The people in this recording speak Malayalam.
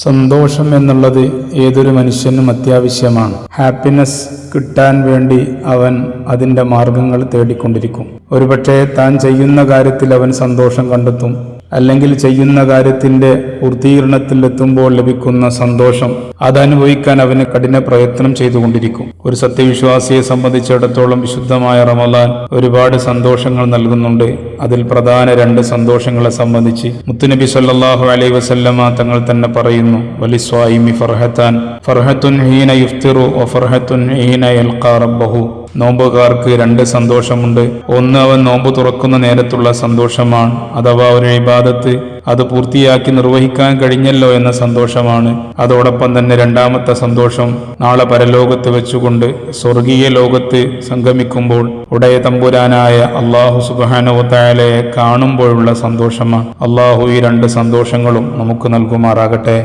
സന്തോഷം എന്നുള്ളത് ഏതൊരു മനുഷ്യനും അത്യാവശ്യമാണ്. ഹാപ്പിനെസ് കിട്ടാൻ വേണ്ടി അവൻ അതിൻ്റെ മാർഗങ്ങൾ തേടിക്കൊണ്ടിരിക്കും. ഒരുപക്ഷെ താൻ ചെയ്യുന്ന കാര്യത്തിൽ അവൻ സന്തോഷം കണ്ടെത്തും, അല്ലെങ്കിൽ ചെയ്യുന്ന കാര്യത്തിൻ്റെ പൂർത്തീകരണത്തിൽ എത്തുമ്പോൾ ലഭിക്കുന്ന സന്തോഷം അതനുഭവിക്കാൻ അവന് കഠിന പ്രയത്നം ചെയ്തുകൊണ്ടിരിക്കും. ഒരു സത്യവിശ്വാസിയെ സംബന്ധിച്ചിടത്തോളം വിശുദ്ധമായ റമളാൻ ഒരുപാട് സന്തോഷങ്ങൾ നൽകുന്നുണ്ട്. അതിൽ പ്രധാന 2 സന്തോഷങ്ങളെ സംബന്ധിച്ച് മുത്തുനബി സല്ലല്ലാഹു അലൈഹി വസല്ലമ തങ്ങൾ തന്നെ പറയുന്നു, വലിസ്വായിമി ഫർഹത്താൻ, ഫർഹത്തുൻ ഹീന യുഫ്തിറു വ ഫർഹത്തുൻ ഹീന യൽഖാ റബ്ബഹു. നോമ്പുകാർക്ക് 2 സന്തോഷമുണ്ട്. ഒന്ന്, അവൻ നോമ്പ് തുറക്കുന്ന നേരത്തുള്ള സന്തോഷമാണ്, അഥവാ ഒരു ഇബാദത്ത് അത് പൂർത്തിയാക്കി നിർവഹിക്കാൻ കഴിഞ്ഞല്ലോ എന്ന സന്തോഷമാണ്. അതോടൊപ്പം തന്നെ രണ്ടാമത്തെ സന്തോഷം നാളെ പരലോകത്ത് വെച്ചുകൊണ്ട് സ്വർഗീയ ലോകത്ത് സംഗമിക്കുമ്പോൾ ഉടയ തമ്പുരാനായ അല്ലാഹു സുബ്ഹാനഹു വ തആലയെ കാണുമ്പോഴുള്ള സന്തോഷമാണ്. അല്ലാഹു ഈ 2 സന്തോഷങ്ങളും നമുക്ക് നൽകുമാറാകട്ടെ.